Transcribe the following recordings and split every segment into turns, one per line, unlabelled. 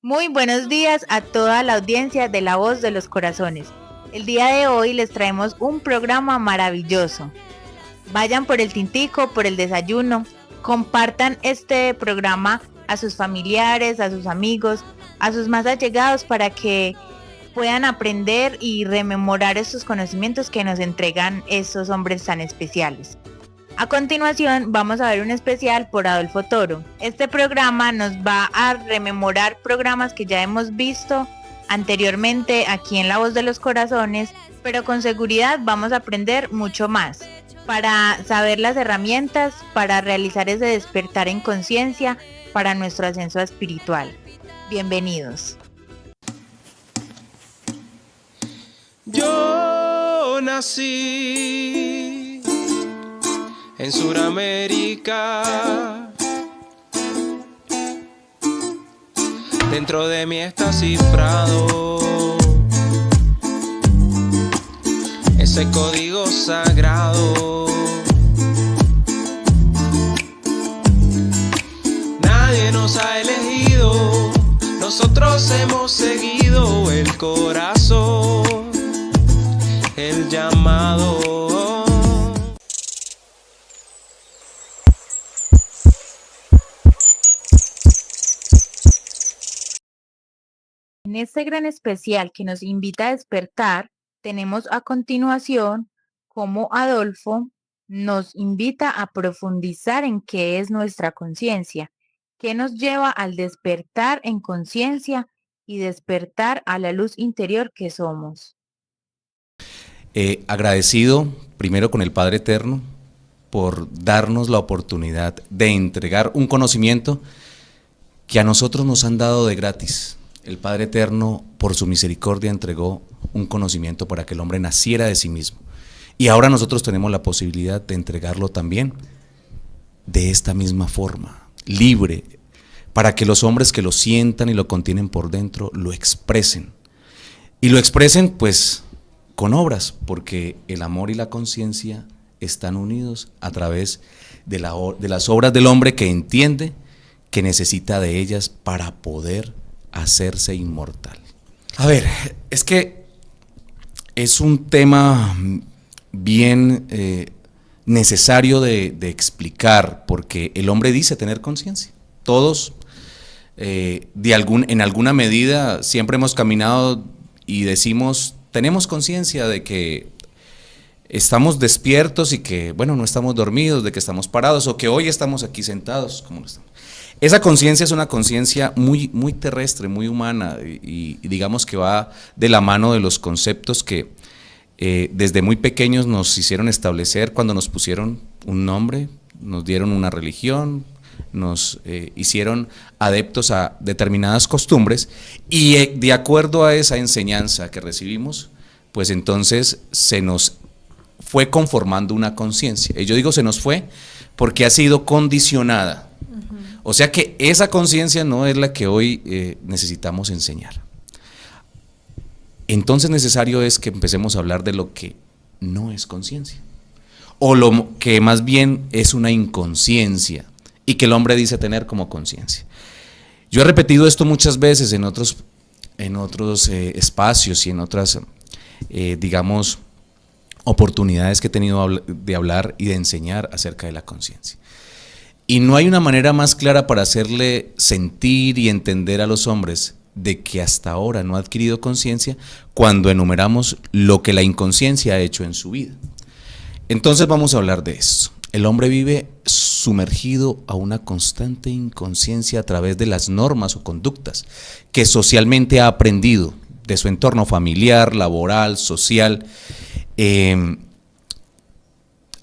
Muy buenos días a toda la audiencia de La Voz de los Corazones. El día de hoy les traemos un programa maravilloso. Vayan por el tintico, por el desayuno, compartan este programa a sus familiares, a sus amigos, a sus más allegados para que puedan aprender y rememorar estos conocimientos que nos entregan estos hombres tan especiales. A continuación vamos a ver un especial por Adolfo Toro. Este programa nos va a rememorar programas que ya hemos visto anteriormente aquí en La Voz de los Corazones, pero con seguridad vamos a aprender mucho más para saber las herramientas, para realizar ese despertar en conciencia para nuestro ascenso espiritual. Bienvenidos.
Yo nací en Suramérica, dentro de mí está cifrado ese código sagrado. Nadie nos ha elegido, nosotros hemos seguido el corazón, el llamado.
En este gran especial que nos invita a despertar, tenemos a continuación cómo Adolfo nos invita a profundizar en qué es nuestra conciencia, qué nos lleva al despertar en conciencia y despertar a la luz interior que somos.
Agradecido primero con el Padre Eterno por darnos la oportunidad de entregar un conocimiento que a nosotros nos han dado de gratis. El Padre Eterno, por su misericordia, entregó un conocimiento para que el hombre naciera de sí mismo. Y ahora nosotros tenemos la posibilidad de entregarlo también de esta misma forma, libre, para que los hombres que lo sientan y lo contienen por dentro, lo expresen. Y lo expresen, pues, con obras, porque el amor y la conciencia están unidos a través de las obras del hombre que entiende que necesita de ellas para poder hacerse inmortal. A ver, es que es un tema bien necesario de explicar, porque el hombre dice tener conciencia. Todos, en alguna medida, siempre hemos caminado y decimos, tenemos conciencia de que estamos despiertos y que, bueno, no estamos dormidos, de que estamos parados o que hoy estamos aquí sentados, como lo estamos. Esa conciencia es una conciencia muy, muy terrestre, muy humana y digamos que va de la mano de los conceptos que desde muy pequeños nos hicieron establecer cuando nos pusieron un nombre, nos dieron una religión, nos hicieron adeptos a determinadas costumbres y de acuerdo a esa enseñanza que recibimos, pues entonces se nos fue conformando una conciencia. Y yo digo se nos fue porque ha sido condicionada. O sea que esa conciencia no es la que hoy necesitamos enseñar. Entonces necesario es que empecemos a hablar de lo que no es conciencia, o lo que más bien es una inconsciencia, y que el hombre dice tener como conciencia. Yo he repetido esto muchas veces en otros espacios y en otras, digamos, oportunidades que he tenido de hablar y de enseñar acerca de la conciencia. Y no hay una manera más clara para hacerle sentir y entender a los hombres de que hasta ahora no ha adquirido conciencia cuando enumeramos lo que la inconsciencia ha hecho en su vida. Entonces vamos a hablar de esto. El hombre vive sumergido a una constante inconsciencia a través de las normas o conductas que socialmente ha aprendido de su entorno familiar, laboral, social,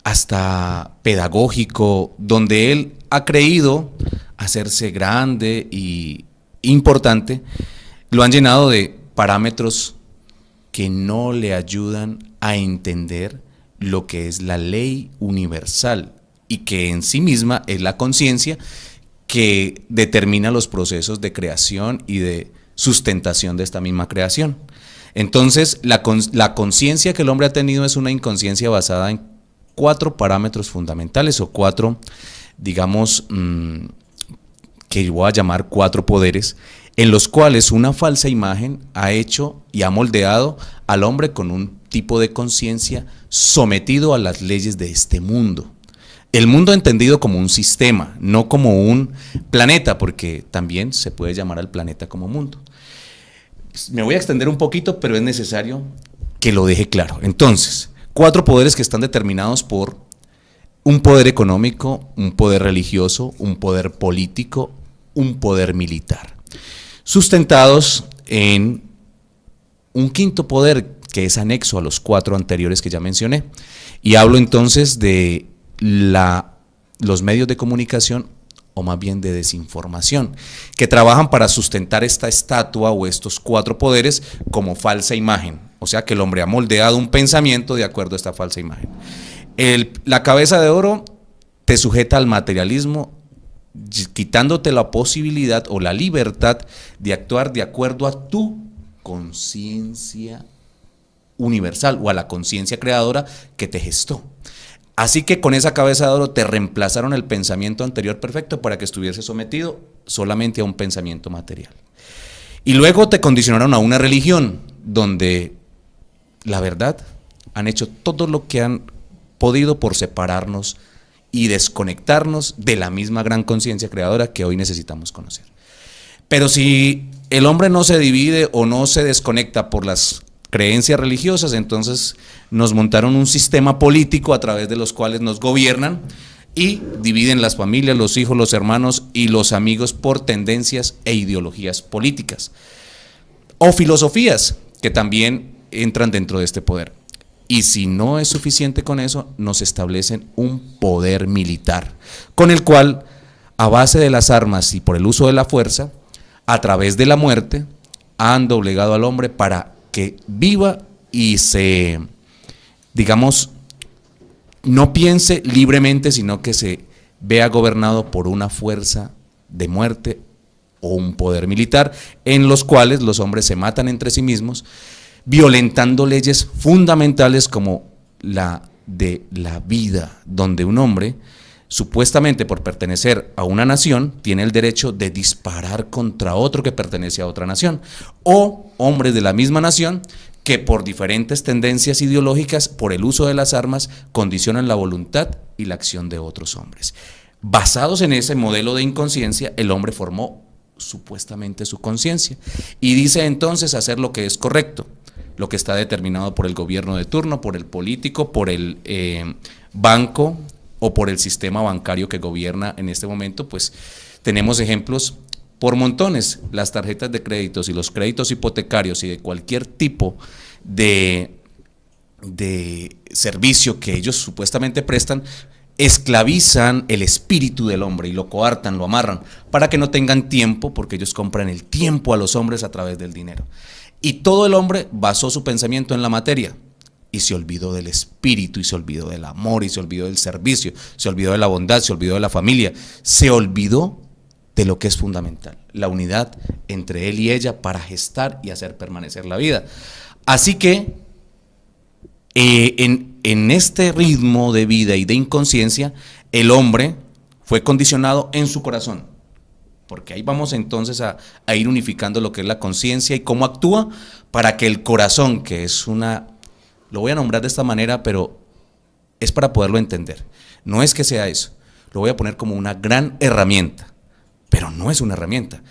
hasta pedagógico, donde él ha creído hacerse grande y importante, lo han llenado de parámetros que no le ayudan a entender lo que es la ley universal y que en sí misma es la conciencia que determina los procesos de creación y de sustentación de esta misma creación. Entonces, la conciencia que el hombre ha tenido es una inconsciencia basada en 4 parámetros fundamentales o 4, digamos, que voy a llamar 4 poderes, en los cuales una falsa imagen ha hecho y ha moldeado al hombre con un tipo de conciencia sometido a las leyes de este mundo. El mundo entendido como un sistema, no como un planeta, porque también se puede llamar al planeta como mundo. Me voy a extender un poquito, pero es necesario que lo deje claro. Entonces, 4 poderes que están determinados por un poder económico, un poder religioso, un poder político, un poder militar, sustentados en un quinto poder que es anexo a los 4 anteriores que ya mencioné. Y hablo entonces de los medios de comunicación, o más bien de desinformación, que trabajan para sustentar esta estatua o estos 4 poderes como falsa imagen. O sea que el hombre ha moldeado un pensamiento de acuerdo a esta falsa imagen. La cabeza de oro te sujeta al materialismo, quitándote la posibilidad o la libertad de actuar de acuerdo a tu conciencia universal o a la conciencia creadora que te gestó. Así que con esa cabeza de oro te reemplazaron el pensamiento anterior perfecto para que estuviese sometido solamente a un pensamiento material. Y luego te condicionaron a una religión donde, la verdad, han hecho todo lo que han podido por separarnos y desconectarnos de la misma gran conciencia creadora que hoy necesitamos conocer. Pero si el hombre no se divide o no se desconecta por las creencias religiosas, entonces nos montaron un sistema político a través de los cuales nos gobiernan y dividen las familias, los hijos, los hermanos y los amigos por tendencias e ideologías políticas o filosofías que también entran dentro de este poder. Y si no es suficiente con eso, nos establecen un poder militar, con el cual, a base de las armas y por el uso de la fuerza, a través de la muerte, han doblegado al hombre para que viva y se, digamos, no piense libremente, sino que se vea gobernado por una fuerza de muerte o un poder militar, en los cuales los hombres se matan entre sí mismos, violentando leyes fundamentales como la de la vida, donde un hombre, supuestamente por pertenecer a una nación, tiene el derecho de disparar contra otro que pertenece a otra nación, o hombres de la misma nación que por diferentes tendencias ideológicas, por el uso de las armas, condicionan la voluntad y la acción de otros hombres. Basados en ese modelo de inconsciencia, el hombre formó supuestamente su conciencia y dice entonces hacer lo que es correcto, lo que está determinado por el gobierno de turno, por el político, por el banco o por el sistema bancario que gobierna en este momento. Pues tenemos ejemplos por montones, las tarjetas de créditos y los créditos hipotecarios y de cualquier tipo de servicio que ellos supuestamente prestan, esclavizan el espíritu del hombre y lo coartan, lo amarran, para que no tengan tiempo, porque ellos compran el tiempo a los hombres a través del dinero. Y todo el hombre basó su pensamiento en la materia y se olvidó del espíritu, y se olvidó del amor, y se olvidó del servicio, se olvidó de la bondad, se olvidó de la familia, se olvidó de lo que es fundamental, la unidad entre él y ella para gestar y hacer permanecer la vida. Así que en este ritmo de vida y de inconsciencia, el hombre fue condicionado en su corazón, porque ahí vamos entonces a ir unificando lo que es la conciencia y cómo actúa para que el corazón, que es lo voy a nombrar de esta manera, pero es para poderlo entender, no es que sea eso, lo voy a poner como una gran herramienta, pero no es una herramienta,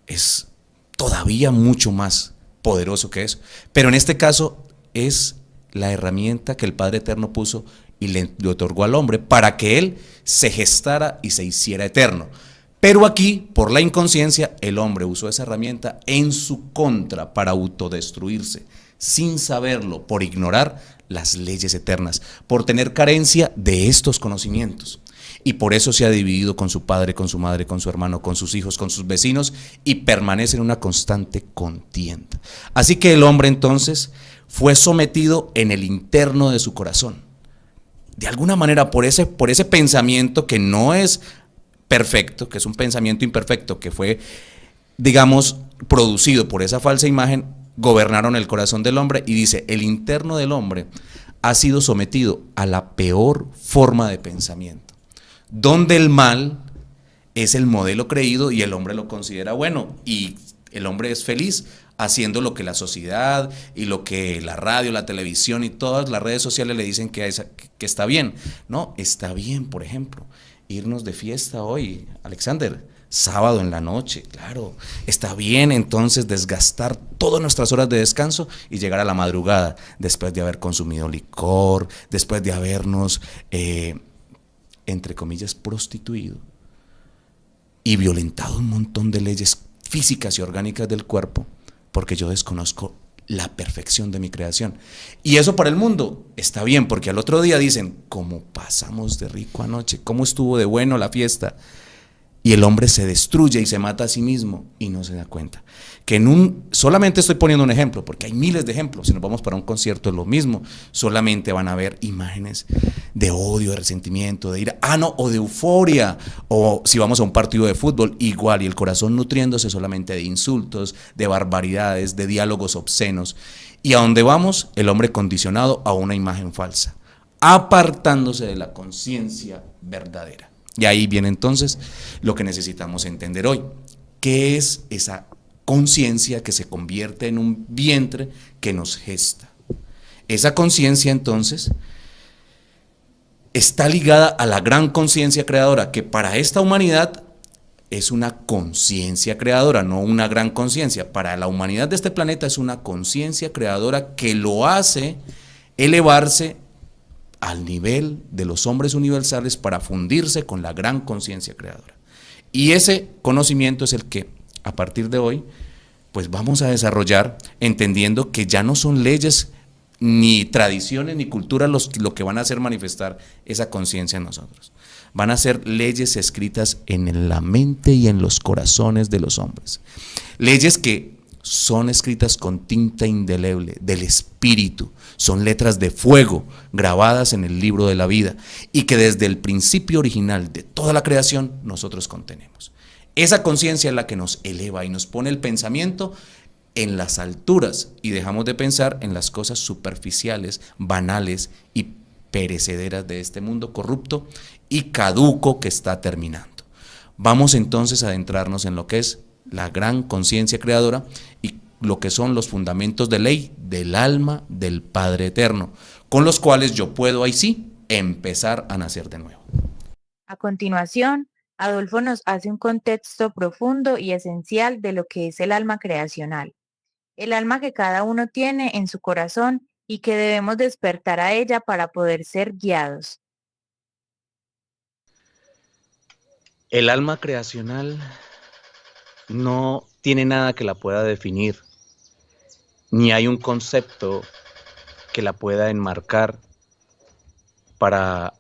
es todavía mucho más poderoso que eso, pero en este caso es la herramienta que el Padre Eterno puso y le otorgó al hombre para que él se gestara y se hiciera eterno. Pero aquí, por la inconsciencia, el hombre usó esa herramienta en su contra para autodestruirse, sin saberlo, por ignorar las leyes eternas, por tener carencia de estos conocimientos. Y por eso se ha dividido con su padre, con su madre, con su hermano, con sus hijos, con sus vecinos, y permanece en una constante contienda. Así que el hombre entonces fue sometido en el interno de su corazón. De alguna manera, por ese pensamiento que no es perfecto, que es un pensamiento imperfecto, que fue, digamos, producido por esa falsa imagen, gobernaron el corazón del hombre, y dice, el interno del hombre ha sido sometido a la peor forma de pensamiento, donde el mal es el modelo creído y el hombre lo considera bueno, y El hombre es feliz haciendo lo que la sociedad y lo que la radio, la televisión y todas las redes sociales le dicen que está bien. No, está bien, por ejemplo, irnos de fiesta hoy, Alexander, sábado en la noche, claro. Está bien entonces desgastar todas nuestras horas de descanso y llegar a la madrugada después de haber consumido licor, después de habernos, entre comillas, prostituido y violentado un montón de leyes físicas y orgánicas del cuerpo, porque yo desconozco la perfección de mi creación. Y eso para el mundo está bien, porque al otro día dicen, ¿cómo pasamos de rico anoche? ¿Cómo estuvo de bueno la fiesta? Y el hombre se destruye y se mata a sí mismo y no se da cuenta. Que solamente estoy poniendo un ejemplo, porque hay miles de ejemplos. Si nos vamos para un concierto es lo mismo. Solamente van a ver imágenes de odio, de resentimiento, de ira, o de euforia. O si vamos a un partido de fútbol, igual, y el corazón nutriéndose solamente de insultos, de barbaridades, de diálogos obscenos. Y a donde vamos, el hombre condicionado a una imagen falsa, apartándose de la conciencia verdadera. Y ahí viene entonces lo que necesitamos entender hoy. ¿Qué es esa conciencia que se convierte en un vientre que nos gesta? Esa conciencia entonces está ligada a la gran conciencia creadora, que para esta humanidad es una conciencia creadora, no una gran conciencia. Para la humanidad de este planeta es una conciencia creadora que lo hace elevarse al nivel de los hombres universales para fundirse con la gran conciencia creadora. Y ese conocimiento es el que, a partir de hoy, pues vamos a desarrollar, entendiendo que ya no son leyes, ni tradiciones, ni culturas lo que van a hacer manifestar esa conciencia en nosotros. Van a ser leyes escritas en la mente y en los corazones de los hombres. Leyes que son escritas con tinta indeleble del espíritu, son letras de fuego grabadas en el libro de la vida y que desde el principio original de toda la creación nosotros contenemos. Esa conciencia es la que nos eleva y nos pone el pensamiento en las alturas y dejamos de pensar en las cosas superficiales, banales y perecederas de este mundo corrupto y caduco que está terminando. Vamos entonces a adentrarnos en lo que es la gran conciencia creadora y lo que son los fundamentos de ley del alma del Padre Eterno, con los cuales yo puedo ahí sí empezar a nacer de nuevo.
A continuación, Adolfo nos hace un contexto profundo y esencial de lo que es el alma creacional, el alma que cada uno tiene en su corazón y que debemos despertar a ella para poder ser guiados.
El alma creacional no tiene nada que la pueda definir, ni hay un concepto que la pueda enmarcar para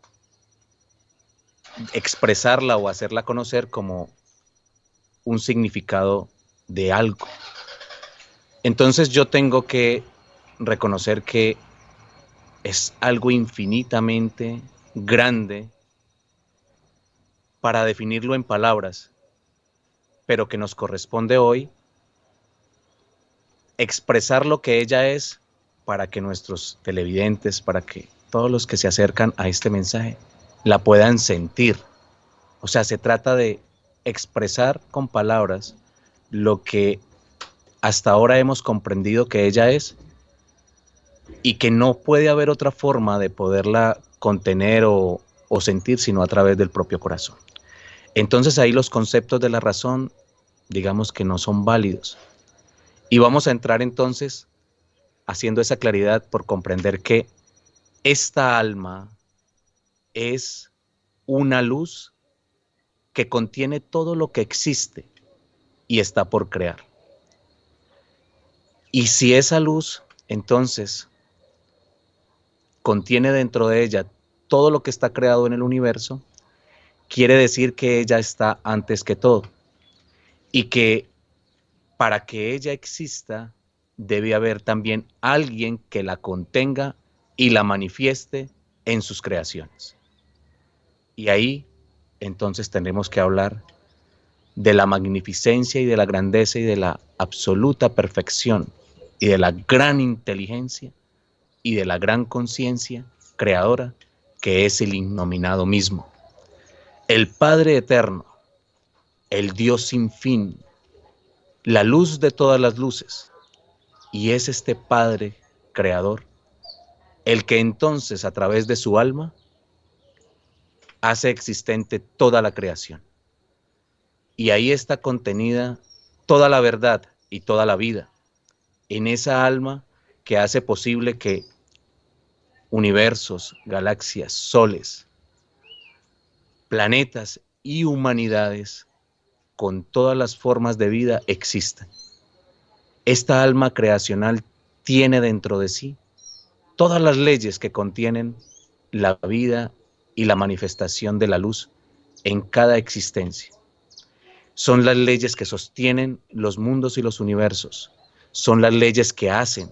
expresarla o hacerla conocer como un significado de algo. Entonces yo tengo que reconocer que es algo infinitamente grande para definirlo en palabras, pero que nos corresponde hoy expresar lo que ella es para que nuestros televidentes, para que todos los que se acercan a este mensaje la puedan sentir. O sea, se trata de expresar con palabras lo que hasta ahora hemos comprendido que ella es y que no puede haber otra forma de poderla contener o sentir sino a través del propio corazón. Entonces ahí los conceptos de la razón, digamos que no son válidos. Y vamos a entrar entonces haciendo esa claridad por comprender que esta alma es una luz que contiene todo lo que existe y está por crear. Y si esa luz entonces contiene dentro de ella todo lo que está creado en el universo, quiere decir que ella está antes que todo y que para que ella exista debe haber también alguien que la contenga y la manifieste en sus creaciones. Y ahí entonces tendremos que hablar de la magnificencia y de la grandeza y de la absoluta perfección y de la gran inteligencia y de la gran conciencia creadora que es el innominado mismo. El Padre Eterno, el Dios sin fin, la luz de todas las luces, y es este Padre Creador el que entonces a través de su alma hace existente toda la creación. Y ahí está contenida toda la verdad y toda la vida, en esa alma que hace posible que universos, galaxias, soles, planetas y humanidades con todas las formas de vida existan. Esta alma creacional tiene dentro de sí todas las leyes que contienen la vida y la manifestación de la luz en cada existencia. Son las leyes que sostienen los mundos y los universos. Son las leyes que hacen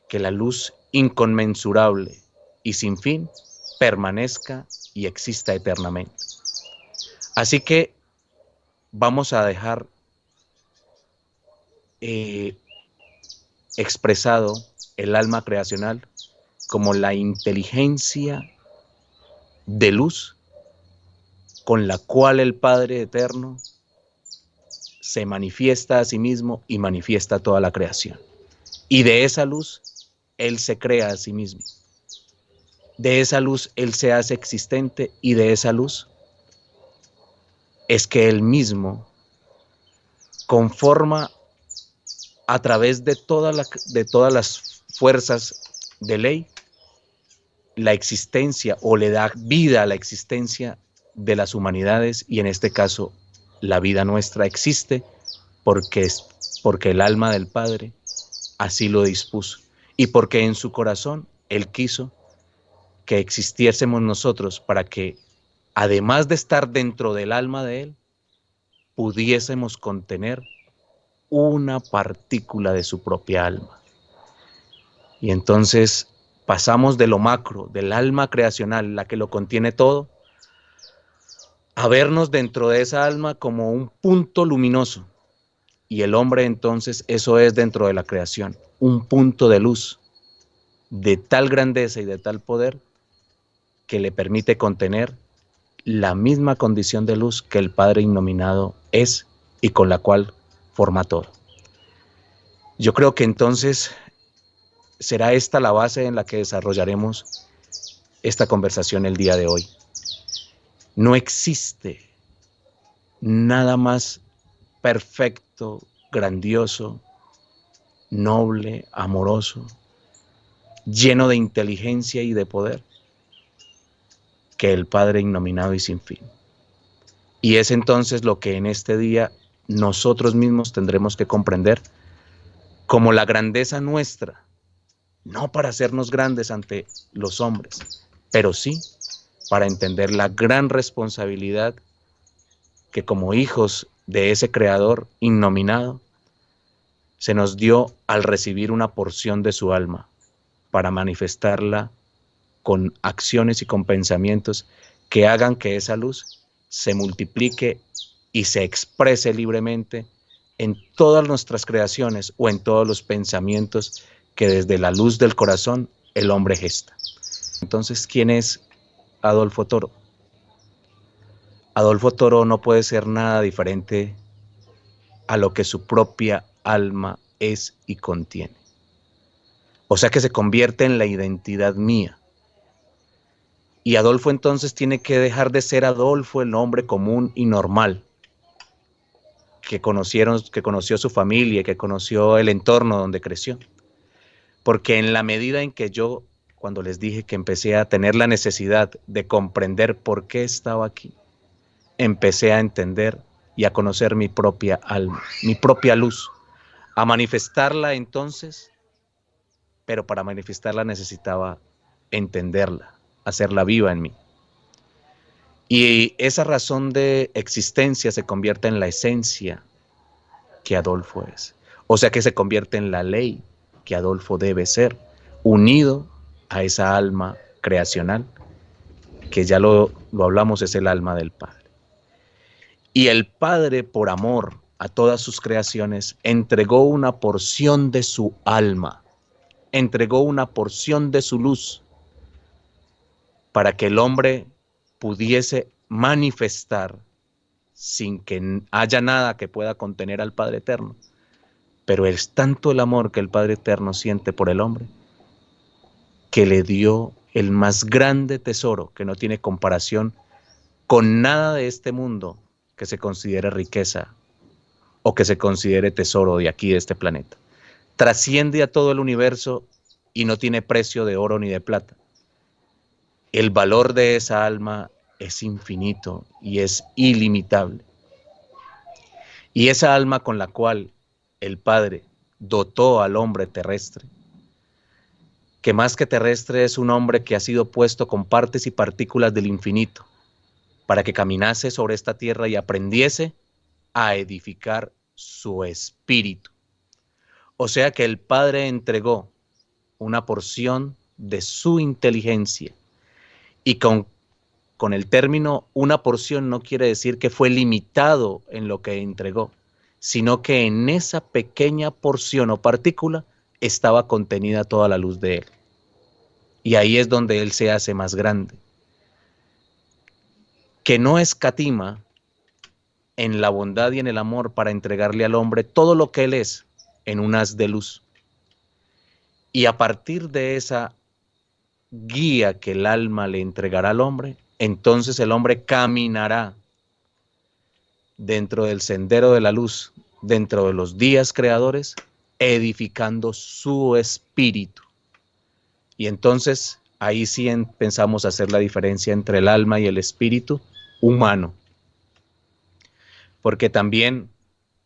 que la luz inconmensurable y sin fin permanezca y exista eternamente. Así que vamos a dejar expresado el alma creacional como la inteligencia de luz con la cual el Padre Eterno se manifiesta a sí mismo y manifiesta toda la creación. Y de esa luz, Él se crea a sí mismo. De esa luz, Él se hace existente, y de esa luz es que Él mismo conforma a través de todas las fuerzas de ley la existencia, o le da vida a la existencia de las humanidades, y en este caso la vida nuestra existe porque el alma del Padre así lo dispuso, y porque en su corazón Él quiso que existiésemos nosotros, para que además de estar dentro del alma de Él, pudiésemos contener una partícula de su propia alma. Y entonces pasamos de lo macro, del alma creacional, la que lo contiene todo, a vernos dentro de esa alma como un punto luminoso. Y el hombre entonces, eso es dentro de la creación, un punto de luz de tal grandeza y de tal poder que le permite contener la misma condición de luz que el Padre innominado es y con la cual forma todo. Yo creo que entonces será esta la base en la que desarrollaremos esta conversación el día de hoy. No existe nada más perfecto, grandioso, noble, amoroso, lleno de inteligencia y de poder que el Padre innominado y sin fin. Y es entonces lo que en este día nosotros mismos tendremos que comprender como la grandeza nuestra, no para hacernos grandes ante los hombres, pero sí para entender la gran responsabilidad que como hijos de ese Creador innominado se nos dio al recibir una porción de su alma, para manifestarla con acciones y con pensamientos que hagan que esa luz se multiplique y se exprese libremente en todas nuestras creaciones o en todos los pensamientos que desde la luz del corazón el hombre gesta. Entonces, ¿quién es Adolfo Toro? Adolfo Toro no puede ser nada diferente a lo que su propia alma es y contiene. O sea que se convierte en la identidad mía. Y Adolfo entonces tiene que dejar de ser Adolfo, el hombre común y normal, que conoció su familia, que conoció el entorno donde creció. Porque en la medida en que yo, cuando les dije que empecé a tener la necesidad de comprender por qué estaba aquí, empecé a entender y a conocer mi propia alma, mi propia luz, a manifestarla entonces, pero para manifestarla necesitaba entenderla, hacerla viva en mí. Y esa razón de existencia se convierte en la esencia que Adolfo es. O sea que se convierte en la ley que Adolfo debe ser, unido a esa alma creacional, que ya lo hablamos, es el alma del Padre. Y el Padre, por amor a todas sus creaciones, entregó una porción de su alma, entregó una porción de su luz, para que el hombre pudiese manifestar sin que haya nada que pueda contener al Padre Eterno. Pero es tanto el amor que el Padre Eterno siente por el hombre, que le dio el más grande tesoro que no tiene comparación con nada de este mundo que se considere riqueza o que se considere tesoro de aquí, de este planeta. Trasciende a todo el universo y no tiene precio de oro ni de plata. El valor de esa alma es infinito y es ilimitable. Y esa alma con la cual el Padre dotó al hombre terrestre, que más que terrestre es un hombre que ha sido puesto con partes y partículas del infinito, para que caminase sobre esta tierra y aprendiese a edificar su espíritu. O sea que el Padre entregó una porción de su inteligencia, y con el término una porción no quiere decir que fue limitado en lo que entregó, sino que en esa pequeña porción o partícula estaba contenida toda la luz de Él. Y ahí es donde Él se hace más grande, que no escatima en la bondad y en el amor para entregarle al hombre todo lo que Él es en un haz de luz. Y a partir de esa guía que el alma le entregará al hombre, entonces el hombre caminará dentro del sendero de la luz, dentro de los días creadores, edificando su espíritu. Y entonces ahí sí pensamos hacer la diferencia entre el alma y el espíritu humano, porque también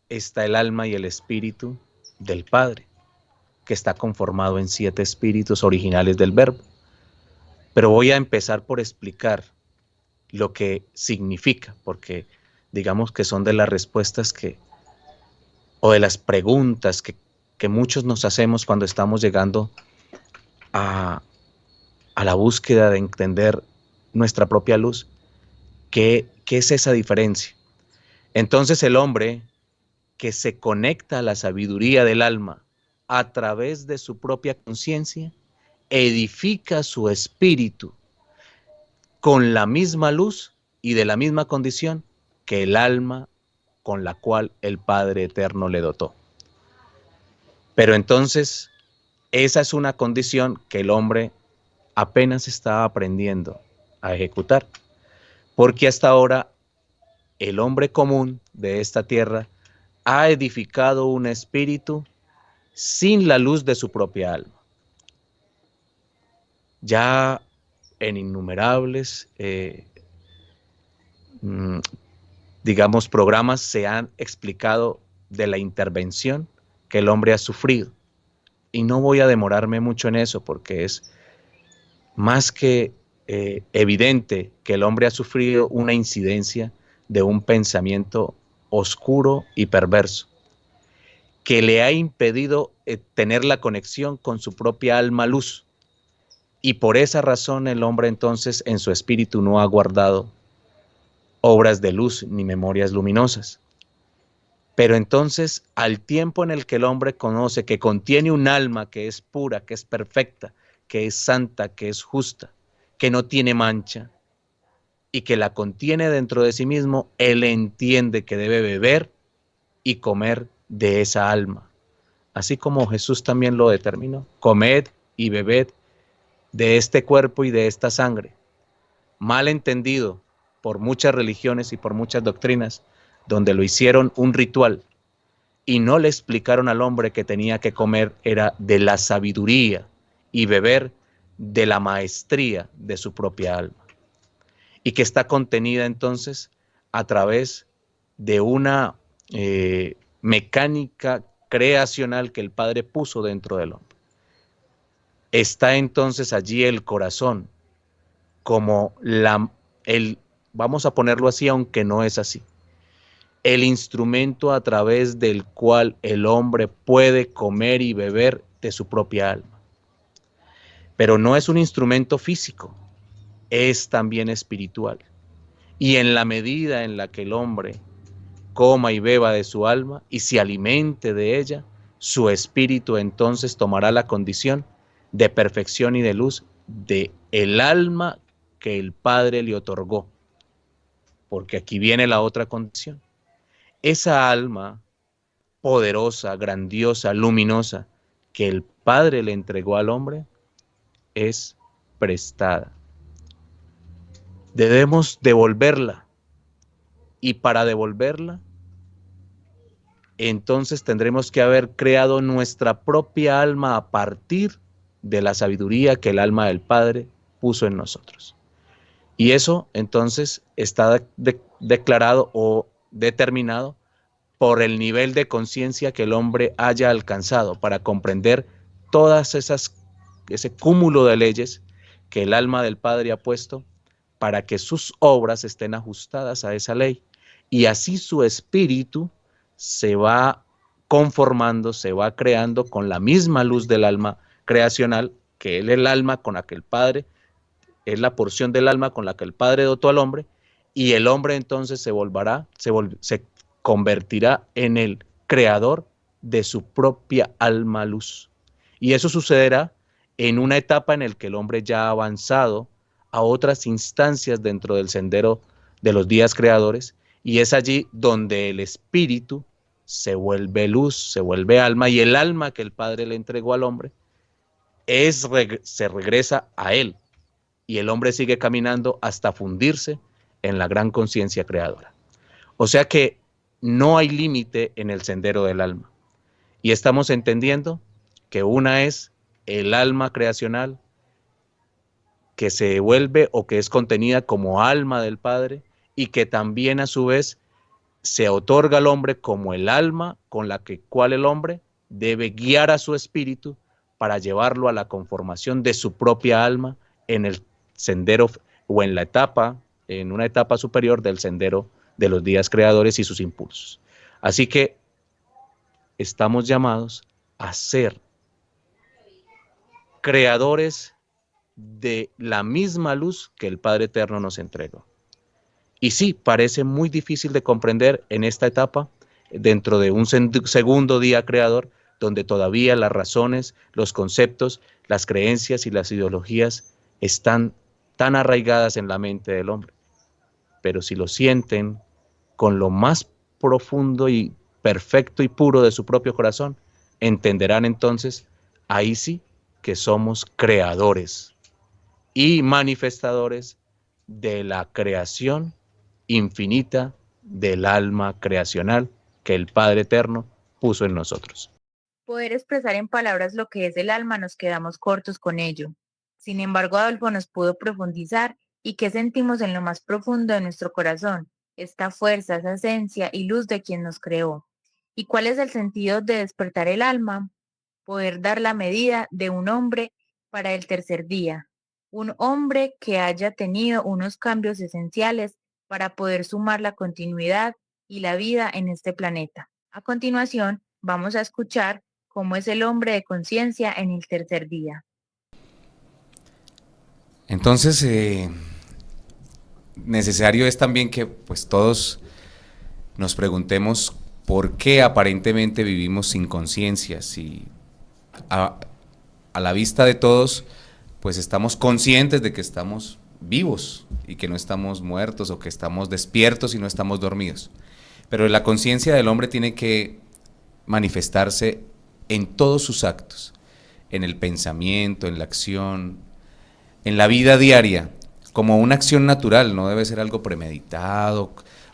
está el alma y el espíritu del Padre, que está conformado en 7 espíritus originales del Verbo. Pero voy a empezar por explicar lo que significa, porque digamos que son de las respuestas o de las preguntas que muchos nos hacemos cuando estamos llegando a la búsqueda de entender nuestra propia luz. ¿Qué es esa diferencia? Entonces el hombre que se conecta a la sabiduría del alma a través de su propia conciencia, edifica su espíritu con la misma luz y de la misma condición que el alma con la cual el Padre Eterno le dotó. Pero entonces, esa es una condición que el hombre apenas está aprendiendo a ejecutar, porque hasta ahora el hombre común de esta tierra ha edificado un espíritu sin la luz de su propia alma. Ya en innumerables, digamos, programas se han explicado de la intervención que el hombre ha sufrido. Y no voy a demorarme mucho en eso, porque es más que evidente que el hombre ha sufrido una incidencia de un pensamiento oscuro y perverso, que le ha impedido tener la conexión con su propia alma luz. Y por esa razón el hombre entonces en su espíritu no ha guardado obras de luz ni memorias luminosas. Pero entonces, al tiempo en el que el hombre conoce que contiene un alma que es pura, que es perfecta, que es santa, que es justa, que no tiene mancha y que la contiene dentro de sí mismo, él entiende que debe beber y comer de esa alma. Así como Jesús también lo determinó: comed y bebed de este cuerpo y de esta sangre. Mal entendido por muchas religiones y por muchas doctrinas, donde lo hicieron un ritual y no le explicaron al hombre que tenía que comer era de la sabiduría y beber de la maestría de su propia alma, y que está contenida entonces a través de una mecánica creacional que el Padre puso dentro del hombre. Está entonces allí el corazón como vamos a ponerlo así, aunque no es así, el instrumento a través del cual el hombre puede comer y beber de su propia alma. Pero no es un instrumento físico, es también espiritual. Y en la medida en la que el hombre coma y beba de su alma y se alimente de ella, su espíritu entonces tomará la condición de perfección y de luz de el alma que el Padre le otorgó. porque aquí viene la otra condición. Esa alma poderosa, grandiosa, luminosa, que el Padre le entregó al hombre, es prestada. Debemos devolverla. Y para devolverla, entonces tendremos que haber creado nuestra propia alma a partir de la sabiduría que el alma del Padre puso en nosotros. Y eso entonces está declarado o determinado por el nivel de conciencia que el hombre haya alcanzado para comprender todas ese cúmulo de leyes que el alma del Padre ha puesto para que sus obras estén ajustadas a esa ley. Y así su espíritu se va conformando, se va creando con la misma luz del alma creacional, que es el alma con la que el Padre, es la porción del alma con la que el Padre dotó al hombre, y el hombre entonces se convertirá en el creador de su propia alma luz. Y eso sucederá en una etapa en la que el hombre ya ha avanzado a otras instancias dentro del sendero de los días creadores, y es allí donde el espíritu se vuelve luz, se vuelve alma, y el alma que el Padre le entregó al hombre se regresa a él, y el hombre sigue caminando hasta fundirse en la gran conciencia creadora. O sea que no hay límite en el sendero del alma, y estamos entendiendo que una es el alma creacional, que se vuelve o que es contenida como alma del Padre, y que también a su vez se otorga al hombre como el alma con la cual el hombre debe guiar a su espíritu para llevarlo a la conformación de su propia alma en el sendero o en una etapa superior del sendero de los días creadores y sus impulsos. Así que estamos llamados a ser creadores de la misma luz que el Padre Eterno nos entregó. Y sí, parece muy difícil de comprender en esta etapa, dentro de un segundo día creador, donde todavía las razones, los conceptos, las creencias y las ideologías están tan arraigadas en la mente del hombre. Pero si lo sienten con lo más profundo y perfecto y puro de su propio corazón, entenderán entonces, ahí sí, que somos creadores y manifestadores de la creación infinita del alma creacional que el Padre Eterno puso en nosotros.
Poder expresar en palabras lo que es el alma, nos quedamos cortos con ello. Sin embargo, Adolfo nos pudo profundizar y qué sentimos en lo más profundo de nuestro corazón, esta fuerza, esa esencia y luz de quien nos creó. ¿Y cuál es el sentido de despertar el alma? Poder dar la medida de un hombre para el tercer día. Un hombre que haya tenido unos cambios esenciales para poder sumar la continuidad y la vida en este planeta. A continuación, vamos a escuchar cómo es el hombre de conciencia en el tercer día.
Entonces, necesario es también que pues todos nos preguntemos por qué aparentemente vivimos sin conciencia, si a la vista de todos pues estamos conscientes de que estamos vivos y que no estamos muertos, o que estamos despiertos y no estamos dormidos. Pero la conciencia del hombre tiene que manifestarse en todos sus actos, en el pensamiento, en la acción, en la vida diaria, como una acción natural, no debe ser algo premeditado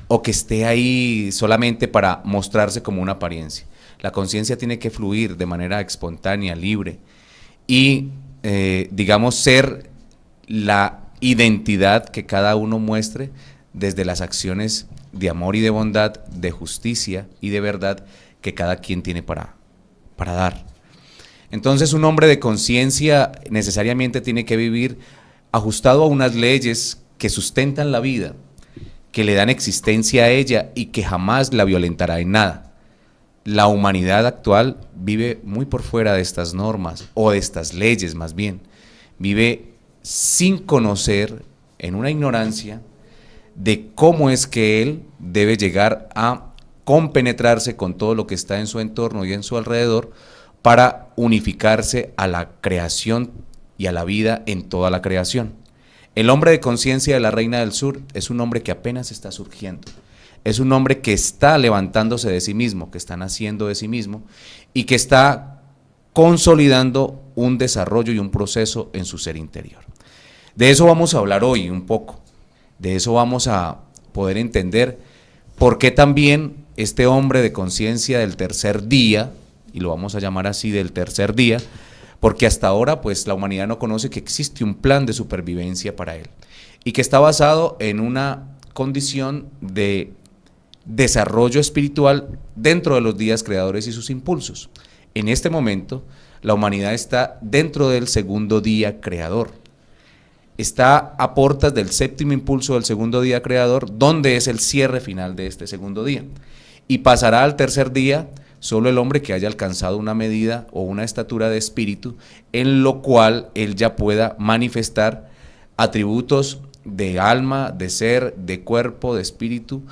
o que esté ahí solamente para mostrarse como una apariencia. La conciencia tiene que fluir de manera espontánea, libre, y digamos ser la identidad que cada uno muestre desde las acciones de amor y de bondad, de justicia y de verdad que cada quien tiene para dar. Entonces un hombre de conciencia necesariamente tiene que vivir ajustado a unas leyes que sustentan la vida, que le dan existencia a ella y que jamás la violentará en nada. La humanidad actual vive muy por fuera de estas normas, o de estas leyes más bien. Vive sin conocer, en una ignorancia, de cómo es que él debe llegar a compenetrarse con todo lo que está en su entorno y en su alrededor para unificarse a la creación y a la vida en toda la creación. El hombre de conciencia de la Reina del Sur es un hombre que apenas está surgiendo. Es un hombre que está levantándose de sí mismo, que está naciendo de sí mismo y que está consolidando un desarrollo y un proceso en su ser interior. De eso vamos a hablar hoy un poco. De eso vamos a poder entender por qué también este hombre de conciencia del tercer día, y lo vamos a llamar así, del tercer día, porque hasta ahora pues la humanidad no conoce que existe un plan de supervivencia para él y que está basado en una condición de desarrollo espiritual dentro de los días creadores y sus impulsos. En este momento la humanidad está dentro del segundo día creador, está a portas del séptimo impulso del segundo día creador, donde es el cierre final de este segundo día, y pasará al tercer día solo el hombre que haya alcanzado una medida o una estatura de espíritu, en lo cual él ya pueda manifestar atributos de alma, de ser, de cuerpo, de espíritu,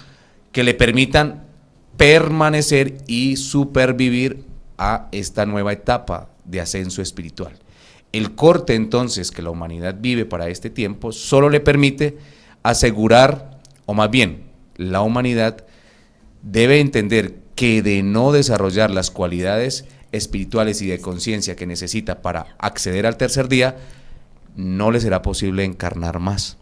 que le permitan permanecer y supervivir a esta nueva etapa de ascenso espiritual. El corte entonces que la humanidad vive para este tiempo solo le permite asegurar, o más bien, la humanidad debe entender que de no desarrollar las cualidades espirituales y de conciencia que necesita para acceder al tercer día, no le será posible encarnar más.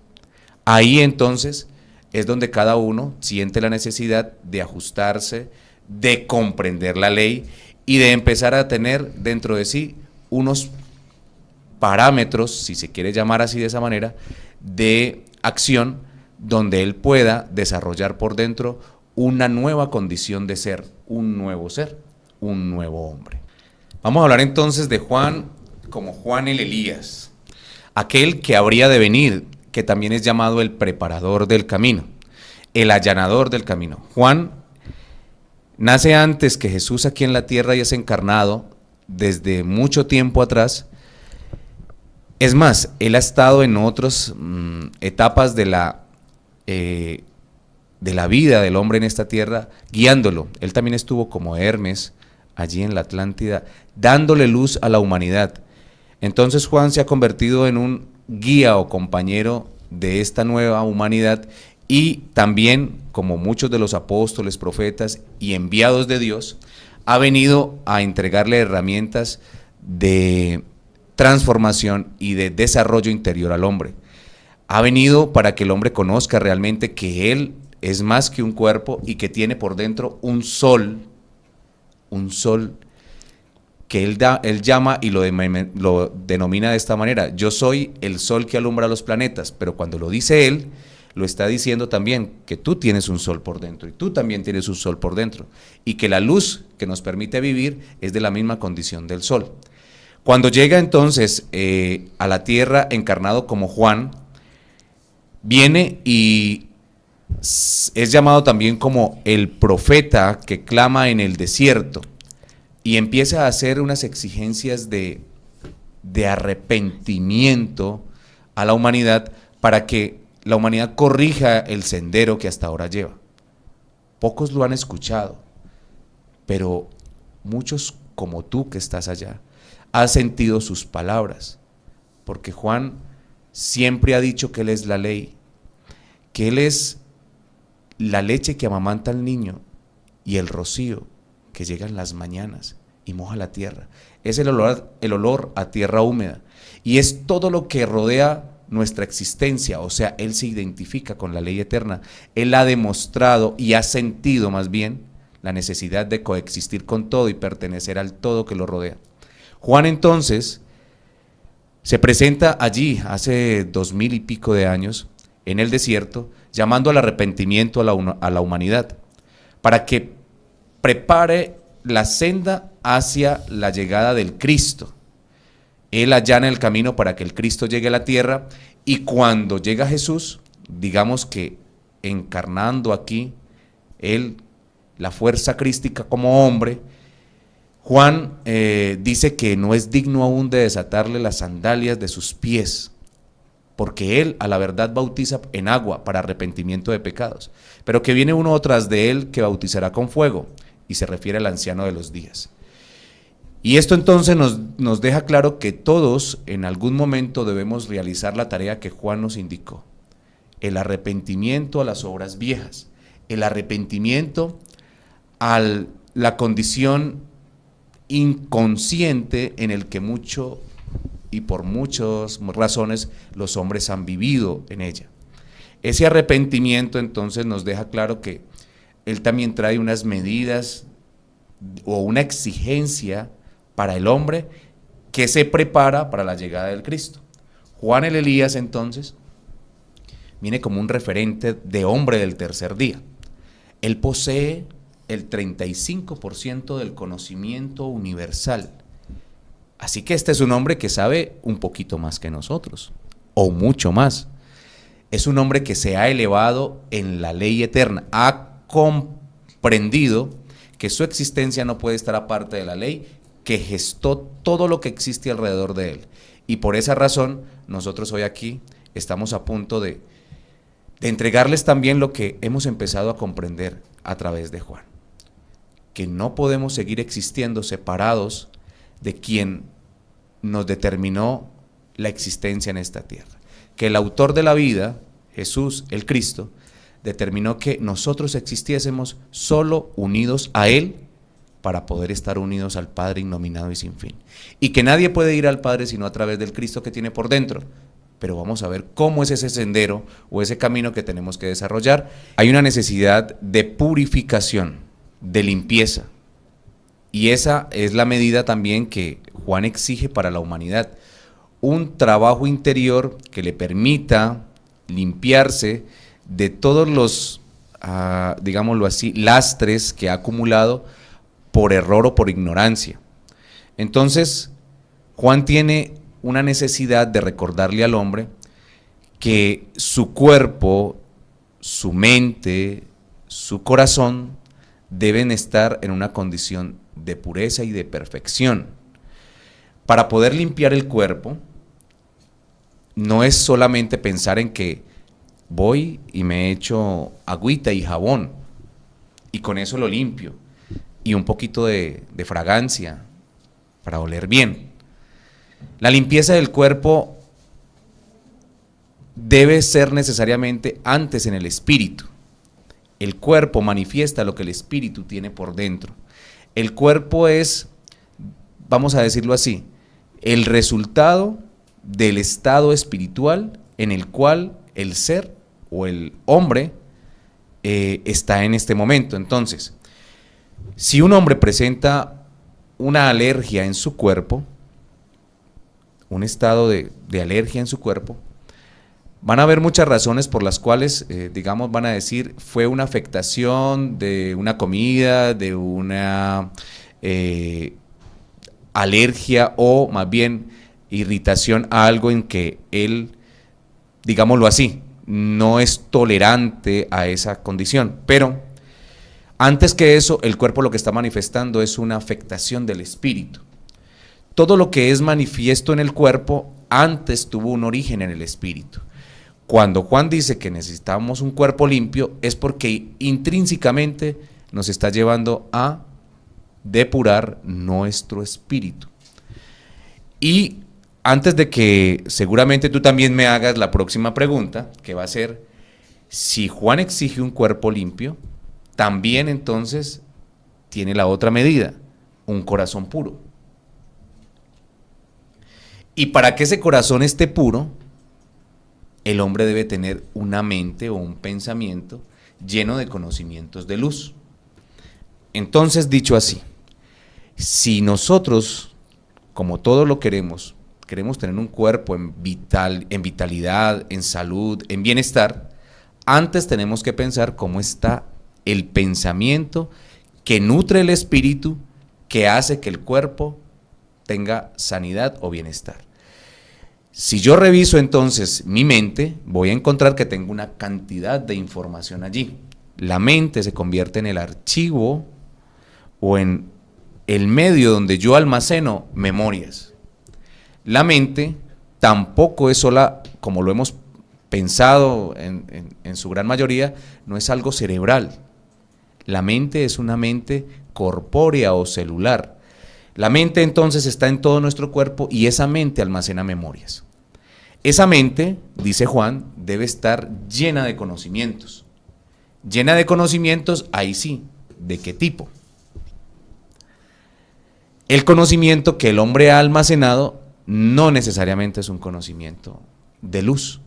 Ahí entonces es donde cada uno siente la necesidad de ajustarse, de comprender la ley y de empezar a tener dentro de sí unos parámetros, si se quiere llamar así de esa manera, de acción donde él pueda desarrollar por dentro una nueva condición de ser, un nuevo ser, un nuevo hombre. Vamos a hablar entonces de Juan como Juan el Elías, aquel que habría de venir, que también es llamado el preparador del camino, el allanador del camino. Juan nace antes que Jesús aquí en la tierra y es encarnado desde mucho tiempo atrás. Es más, él ha estado en otras etapas de la vida del hombre en esta tierra, guiándolo. Él también estuvo como Hermes allí en la Atlántida, dándole luz a la humanidad. Entonces Juan se ha convertido en un guía o compañero de esta nueva humanidad y también, como muchos de los apóstoles, profetas y enviados de Dios, ha venido a entregarle herramientas de transformación y de desarrollo interior al hombre. Ha venido para que el hombre conozca realmente que él es más que un cuerpo y que tiene por dentro un sol que él llama y lo denomina de esta manera: yo soy el sol que alumbra los planetas. Pero cuando lo dice él, lo está diciendo también que tú tienes un sol por dentro y tú también tienes un sol por dentro, y que la luz que nos permite vivir es de la misma condición del sol. Cuando llega entonces a la tierra encarnado como Juan, viene y es llamado también como el profeta que clama en el desierto, y empieza a hacer unas exigencias de arrepentimiento a la humanidad para que la humanidad corrija el sendero que hasta ahora lleva. Pocos lo han escuchado, pero muchos como tú que estás allá han sentido sus palabras, porque Juan siempre ha dicho que él es la ley, que él es la leche que amamanta al niño y el rocío que llega en las mañanas y moja la tierra. Es el olor a tierra húmeda, y es todo lo que rodea nuestra existencia. O sea, él se identifica con la ley eterna. Él ha demostrado y ha sentido más bien la necesidad de coexistir con todo y pertenecer al todo que lo rodea. Juan entonces se presenta allí hace 2000 y pico de años en el desierto, llamando al arrepentimiento a la humanidad, para que prepare la senda hacia la llegada del Cristo. Él allana el camino para que el Cristo llegue a la tierra, y cuando llega Jesús, digamos que encarnando aquí él la fuerza crística como hombre, Juan dice que no es digno aún de desatarle las sandalias de sus pies, porque él a la verdad bautiza en agua para arrepentimiento de pecados, pero que viene uno tras de él que bautizará con fuego, y se refiere al anciano de los días. Y esto entonces nos deja claro que todos en algún momento debemos realizar la tarea que Juan nos indicó: el arrepentimiento a las obras viejas, el arrepentimiento a la condición inconsciente en el que mucho y por muchas razones los hombres han vivido en ella. Ese arrepentimiento entonces nos deja claro que él también trae unas medidas o una exigencia para el hombre que se prepara para la llegada del Cristo. Juan el Elías entonces viene como un referente de hombre del tercer día. Él posee el 35% del conocimiento universal. Así que este es un hombre que sabe un poquito más que nosotros, o mucho más. Es un hombre que se ha elevado en la ley eterna, ha comprendido que su existencia no puede estar aparte de la ley, que gestó todo lo que existe alrededor de él. Y por esa razón, nosotros hoy aquí estamos a punto de entregarles también lo que hemos empezado a comprender a través de Juan, que no podemos seguir existiendo separados de quien nos determinó la existencia en esta tierra, que el autor de la vida, Jesús, el Cristo, determinó que nosotros existiésemos solo unidos a Él para poder estar unidos al Padre innominado y sin fin, y que nadie puede ir al Padre sino a través del Cristo que tiene por dentro. Pero vamos a ver cómo es ese sendero o ese camino que tenemos que desarrollar. Hay una necesidad de purificación, de limpieza, y esa es la medida también que Juan exige para la humanidad: un trabajo interior que le permita limpiarse de todos los, digámoslo así, lastres que ha acumulado por error o por ignorancia. Entonces, Juan tiene una necesidad de recordarle al hombre que su cuerpo, su mente, su corazón deben estar en una condición de pureza y de perfección. Para poder limpiar el cuerpo, no es solamente pensar en que voy y me echo agüita y jabón y con eso lo limpio, y un poquito de fragancia para oler bien. La limpieza del cuerpo debe ser necesariamente antes en el espíritu. El cuerpo manifiesta lo que el espíritu tiene por dentro. El cuerpo es, vamos a decirlo así, el resultado del estado espiritual en el cual el ser o el hombre está en este momento. Entonces, si un hombre presenta una alergia en su cuerpo, un estado de alergia en su cuerpo, van a haber muchas razones por las cuales, digamos, van a decir, fue una afectación de una comida, de una alergia o más bien irritación a algo en que él, digámoslo así, no es tolerante a esa condición. Pero antes que eso, el cuerpo lo que está manifestando es una afectación del espíritu. Todo lo que es manifiesto en el cuerpo antes tuvo un origen en el espíritu. Cuando Juan dice que necesitamos un cuerpo limpio, es porque intrínsecamente nos está llevando a depurar nuestro espíritu. Y antes de que seguramente tú también me hagas la próxima pregunta, que va a ser, si Juan exige un cuerpo limpio, también entonces tiene la otra medida, un corazón puro. Y para que ese corazón esté puro, el hombre debe tener una mente o un pensamiento lleno de conocimientos de luz. Entonces, dicho así, si nosotros, como todo lo queremos tener un cuerpo en vitalidad, en salud, en bienestar, antes tenemos que pensar cómo está el pensamiento que nutre el espíritu, que hace que el cuerpo tenga sanidad o bienestar. Si yo reviso entonces mi mente, voy a encontrar que tengo una cantidad de información allí. La mente se convierte en el archivo o en el medio donde yo almaceno memorias. La mente tampoco es sola, como lo hemos pensado en su gran mayoría, no es algo cerebral. La mente es una mente corpórea o celular. La mente entonces está en todo nuestro cuerpo y esa mente almacena memorias. Esa mente, dice Juan, debe estar llena de conocimientos. Llena de conocimientos, ahí sí, ¿de qué tipo? El conocimiento que el hombre ha almacenado no necesariamente es un conocimiento de luz.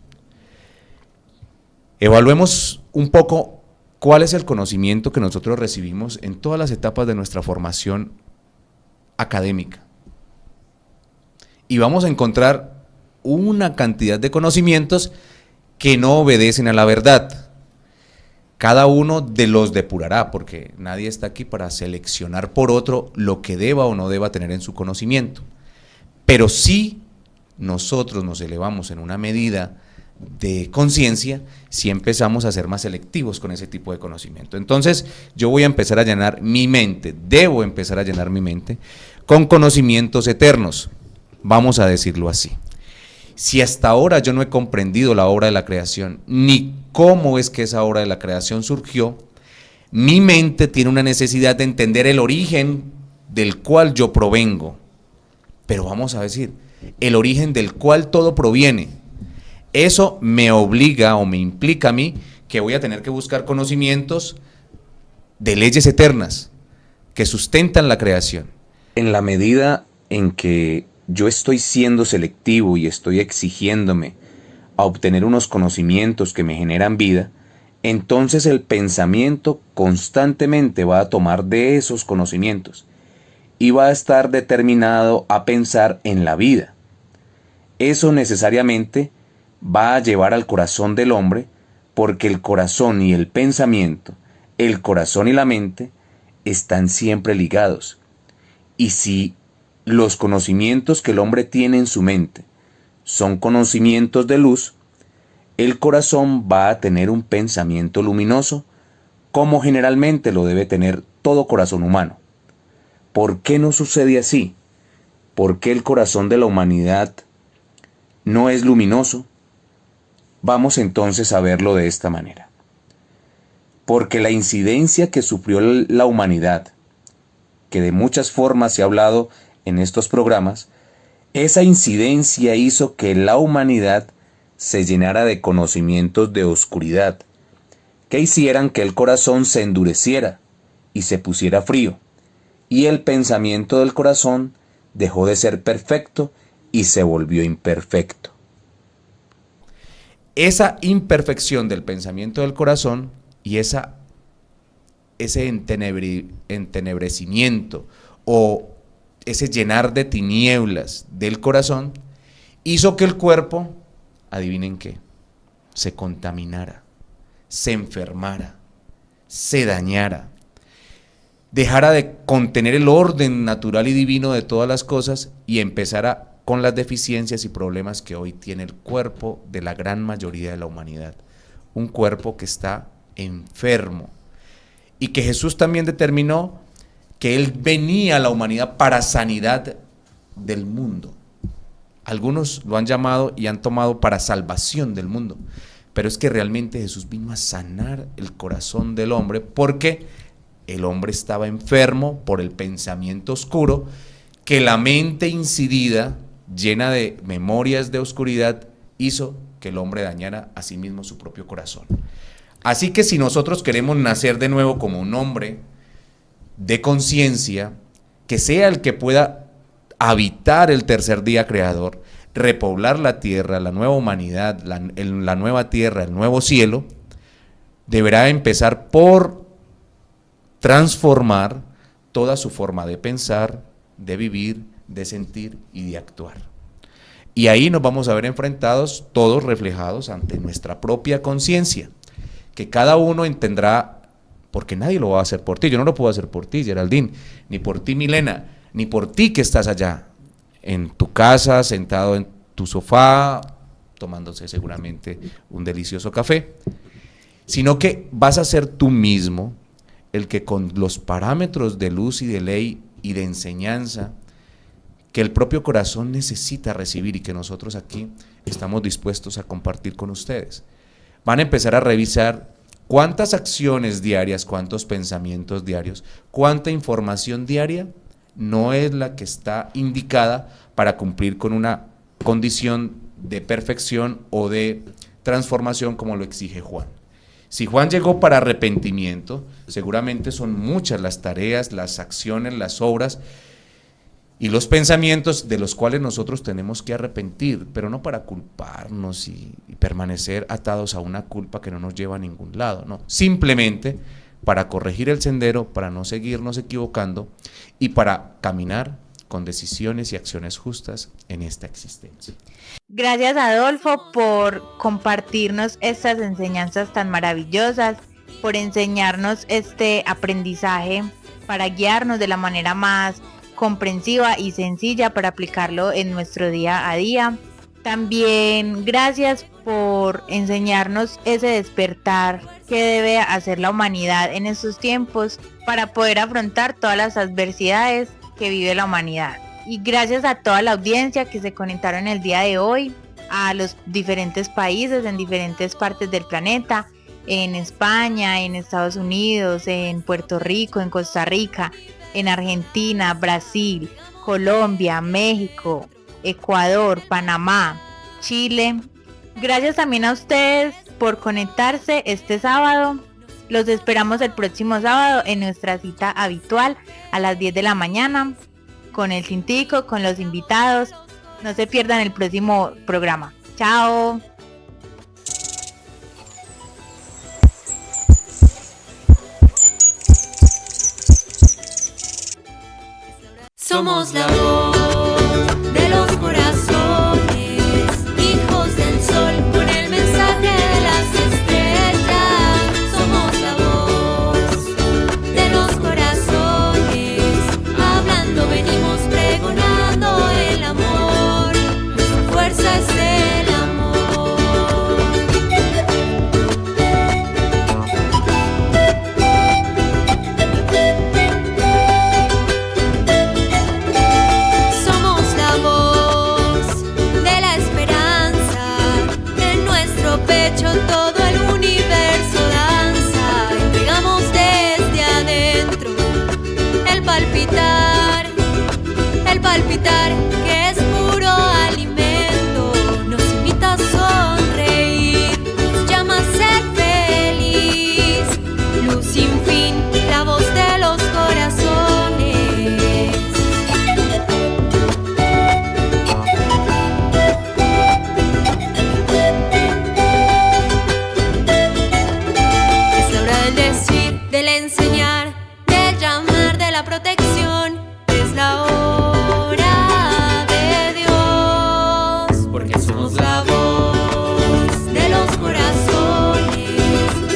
Evaluemos un poco cuál es el conocimiento que nosotros recibimos en todas las etapas de nuestra formación académica. Y vamos a encontrar una cantidad de conocimientos que no obedecen a la verdad. Cada uno de los depurará, porque nadie está aquí para seleccionar por otro lo que deba o no deba tener en su conocimiento. Pero sí nosotros nos elevamos en una medida de conciencia si empezamos a ser más selectivos con ese tipo de conocimiento. Entonces yo voy a empezar a llenar mi mente, debo empezar a llenar mi mente con conocimientos eternos, vamos a decirlo así. Si hasta ahora yo no he comprendido la obra de la creación, ni cómo es que esa obra de la creación surgió, mi mente tiene una necesidad de entender el origen del cual yo provengo. Pero vamos a decir, el origen del cual todo proviene. Eso me obliga o me implica a mí que voy a tener que buscar conocimientos de leyes eternas que sustentan la creación. En la medida en que yo estoy siendo selectivo y estoy exigiéndome a obtener unos conocimientos que me generan vida, entonces el pensamiento constantemente va a tomar de esos conocimientos y va a estar determinado a pensar en la vida. Eso necesariamente va a llevar al corazón del hombre, porque el corazón y el pensamiento, el corazón y la mente están siempre ligados. Y si los conocimientos que el hombre tiene en su mente son conocimientos de luz, el corazón va a tener un pensamiento luminoso, como generalmente lo debe tener todo corazón humano. ¿Por qué no sucede así? ¿Por qué el corazón de la humanidad no es luminoso? Vamos entonces a verlo de esta manera. Porque la incidencia que sufrió la humanidad, que de muchas formas se ha hablado en estos programas, esa incidencia hizo que la humanidad se llenara de conocimientos de oscuridad, que hicieran que el corazón se endureciera y se pusiera frío, y el pensamiento del corazón dejó de ser perfecto y se volvió imperfecto. Esa imperfección del pensamiento del corazón y ese entenebrecimiento o ese llenar de tinieblas del corazón hizo que el cuerpo, adivinen qué, se contaminara, se enfermara, se dañara, dejara de contener el orden natural y divino de todas las cosas y empezara con las deficiencias y problemas que hoy tiene el cuerpo de la gran mayoría de la humanidad. Un cuerpo que está enfermo y que Jesús también determinó que Él venía a la humanidad para sanidad del mundo. Algunos lo han llamado y han tomado para salvación del mundo, pero es que realmente Jesús vino a sanar el corazón del hombre porque el hombre estaba enfermo por el pensamiento oscuro que la mente incidida, llena de memorias de oscuridad, hizo que el hombre dañara a sí mismo su propio corazón. Así que si nosotros queremos nacer de nuevo como un hombre de conciencia, que sea el que pueda habitar el tercer día creador, repoblar la tierra, la nueva humanidad, la nueva tierra, el nuevo cielo, deberá empezar por transformar toda su forma de pensar, de vivir, de sentir y de actuar. Y ahí nos vamos a ver enfrentados, todos reflejados ante nuestra propia conciencia, que cada uno entenderá, porque nadie lo va a hacer por ti. Yo no lo puedo hacer por ti, Geraldine, ni por ti, Milena, ni por ti que estás allá, en tu casa, sentado en tu sofá, tomándose seguramente un delicioso café, sino que vas a ser tú mismo el que con los parámetros de luz y de ley y de enseñanza que el propio corazón necesita recibir y que nosotros aquí estamos dispuestos a compartir con ustedes. Van a empezar a revisar cuántas acciones diarias, cuántos pensamientos diarios, cuánta información diaria no es la que está indicada para cumplir con una condición de perfección o de transformación como lo exige Juan. Si Juan llegó para arrepentimiento, seguramente son muchas las tareas, las acciones, las obras y los pensamientos de los cuales nosotros tenemos que arrepentir, pero no para culparnos y permanecer atados a una culpa que no nos lleva a ningún lado, no, simplemente para corregir el sendero, para no seguirnos equivocando y para caminar con decisiones y acciones justas en esta existencia.
Gracias, Adolfo, por compartirnos estas enseñanzas tan maravillosas, por enseñarnos este aprendizaje para guiarnos de la manera más comprensiva y sencilla para aplicarlo en nuestro día a día. También gracias por enseñarnos ese despertar que debe hacer la humanidad en estos tiempos para poder afrontar todas las adversidades que vive la humanidad. Y gracias a toda la audiencia que se conectaron el día de hoy, a los diferentes países en diferentes partes del planeta, en España, en Estados Unidos, en Puerto Rico, en Costa Rica, en Argentina, Brasil, Colombia, México, Ecuador, Panamá, Chile. Gracias también a ustedes por conectarse este sábado. Los esperamos el próximo sábado en nuestra cita habitual a las 10 de la mañana con el Tintico, con los invitados. No se pierdan el próximo programa. Chao.
Somos la voz de los corazones, hijos del sol, con el mensaje de las estrellas. Somos la voz de los corazones, hablando venimos pregonando el amor, nuestra fuerza es el amor. Todo el universo danza, entregamos desde adentro el palpitar que es puro alimento, nos invita a sonreír, nos llama a ser feliz, luz sin fin, la voz de los corazones. Del enseñar, del llamar, de la protección, es la hora de Dios, porque somos la voz de los corazones,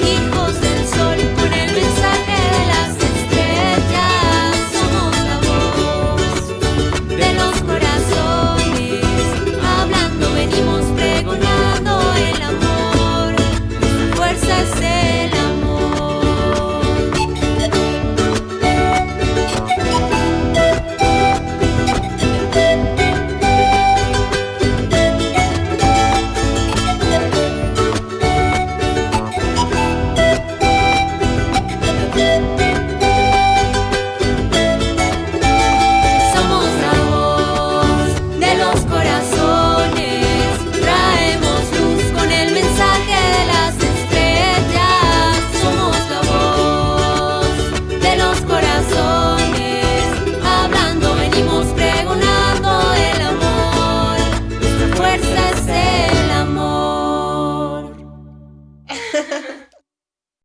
hijos del sol, con el mensaje de las estrellas. Somos la voz de los corazones, hablando venimos pregonando el amor, nuestra fuerza es el amor. Hablando venimos pregonando el amor, nuestra fuerza es el amor.